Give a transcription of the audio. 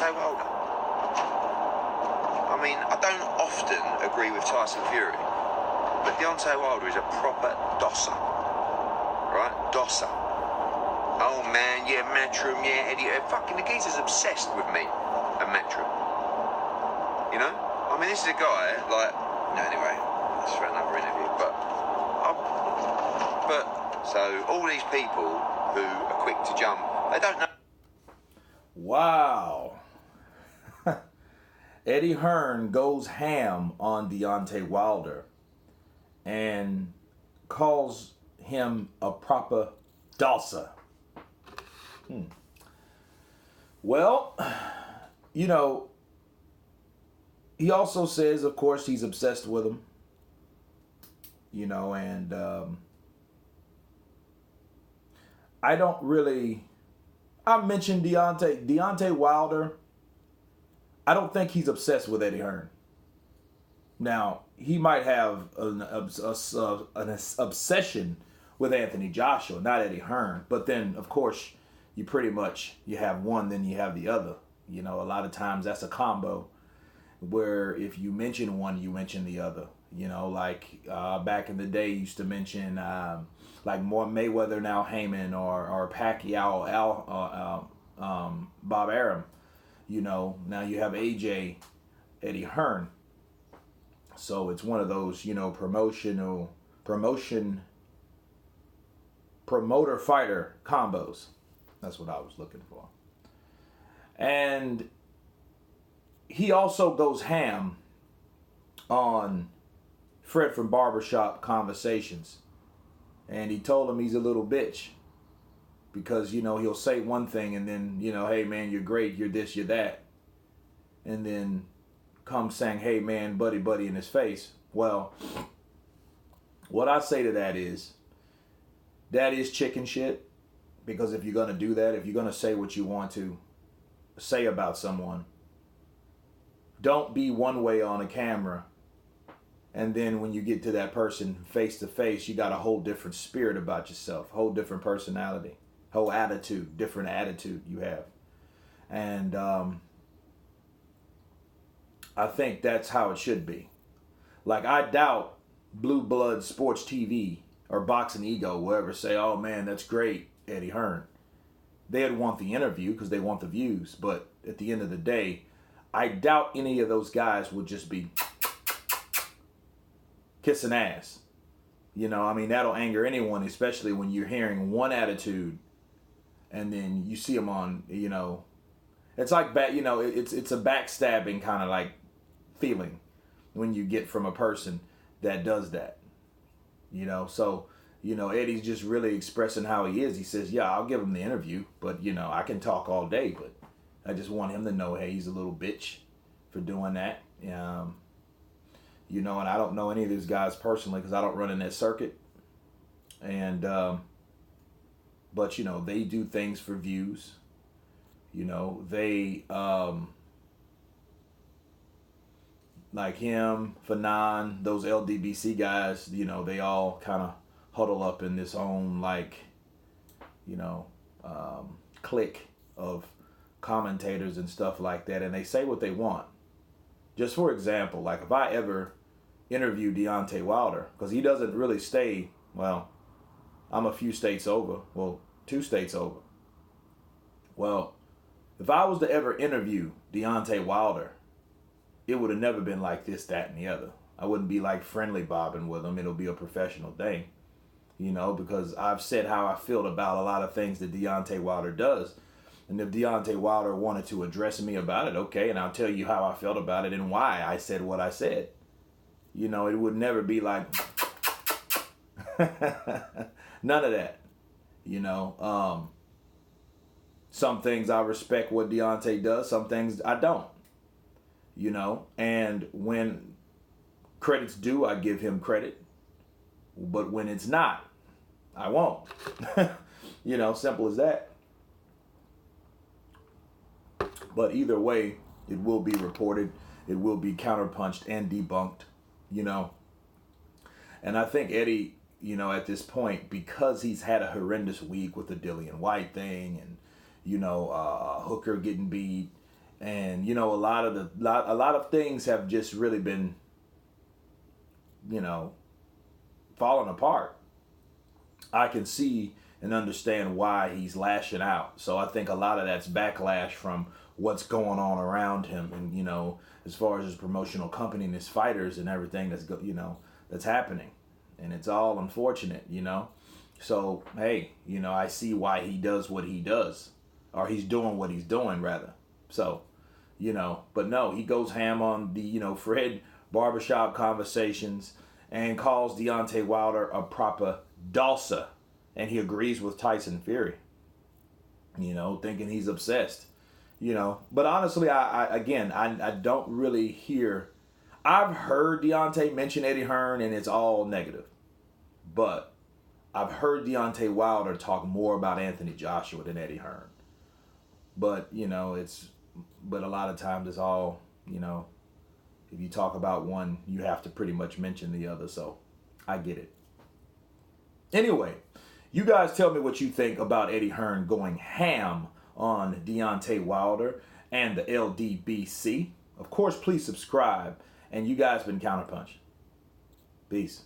Deontay Wilder. I mean, I don't often agree with Tyson Fury, but Deontay Wilder is a proper dosser. Right? Dosser. Oh man, yeah, Matchroom, yeah, Eddie. Fucking the geezer's obsessed with me and Matchroom. You know? I mean, this is a guy, like... No, anyway, that's for another interview, so all these people who are quick to jump, they don't know... Wow. Eddie Hearn goes ham on Deontay Wilder and calls him a proper dosser. Well, you know, he also says, of course, he's obsessed with him. You know, and I don't really... I mentioned Deontay Wilder. I don't think he's obsessed with Eddie Hearn. Now, he might have an obsession with Anthony Joshua, not Eddie Hearn. But then, of course, you have one, then you have the other. You know, a lot of times that's a combo where if you mention one, you mention the other. You know, like back in the day, you used to mention like more Mayweather, now H.A.M, or Pacquiao, Bob Arum. You know, now you have AJ, Eddie Hearn. So it's one of those, you know, promoter-fighter combos. That's what I was looking for. And he also goes ham on Fred from Barbershop Conversations. And he told him he's a little bitch. Because, you know, he'll say one thing and then, you know, hey, man, you're great, you're this, you're that. And then come saying, hey, man, buddy in his face. Well, what I say to that is chicken shit. Because if you're going to do that, if you're going to say what you want to say about someone, don't be one way on a camera. And then when you get to that person face to face, you got a whole different spirit about yourself, whole different personality. Whole attitude, different attitude you have. And I think that's how it should be. Like, I doubt Blue Blood Sports TV or Boxing Ego will ever say, oh man, that's great, Eddie Hearn. They'd want the interview because they want the views. But at the end of the day, I doubt any of those guys would just be kissing ass. You know, I mean, that'll anger anyone, especially when you're hearing one attitude and then you see them on, you know, it's like, it's a backstabbing kind of like feeling when you get from a person that does that, you know. So, you know, Eddie's just really expressing how he is. He says, yeah, I'll give him the interview, but, you know, I can talk all day, but I just want him to know, hey, he's a little bitch for doing that. You know, and I don't know any of these guys personally because I don't run in that circuit. And, but, you know, they do things for views. You know, they, like him, Fanon, those LDBC guys, you know, they all kind of huddle up in this own, like, you know, clique of commentators and stuff like that. And they say what they want. Just for example, like if I ever interview Deontay Wilder, because he doesn't really stay, well, I'm a few states over. Well, 2 states over. Well, if I was to ever interview Deontay Wilder, it would have never been like this, that, and the other. I wouldn't be like friendly bobbing with him. It'll be a professional thing, you know, because I've said how I feel about a lot of things that Deontay Wilder does. And if Deontay Wilder wanted to address me about it, okay, and I'll tell you how I felt about it and why I said what I said. You know, it would never be like, none of that. You know, some things I respect what Deontay does, some things I don't. You know, and when credit's due, I give him credit. But when it's not, I won't. You know, simple as that. But either way, it will be reported. It will be counterpunched and debunked, you know. And I think Eddie, you know, at this point, because he's had a horrendous week with the Dillian White thing and, you know, Hooker getting beat, And you know, a lot of things have just really been, you know, falling apart. I can see and understand why he's lashing out. So I think a lot of that's backlash from what's going on around him, and you know, as far as his promotional company and his fighters and everything that's happening, and it's all unfortunate, you know. So hey, you know, I see why he does what he does, or he's doing what he's doing rather. So, you know, but no, he goes ham on the, you know, Fred barbershop conversations and calls Deontay Wilder a proper dossa. And he agrees with Tyson Fury, you know, thinking he's obsessed, you know. But honestly, I don't really hear. I've heard Deontay mention Eddie Hearn, and it's all negative. But I've heard Deontay Wilder talk more about Anthony Joshua than Eddie Hearn. But, you know, but a lot of times it's all, you know, if you talk about one, you have to pretty much mention the other. So I get it. Anyway, you guys tell me what you think about Eddie Hearn going ham on Deontay Wilder and the ldbc. Of course, please subscribe. And you guys been Counterpunch. Peace.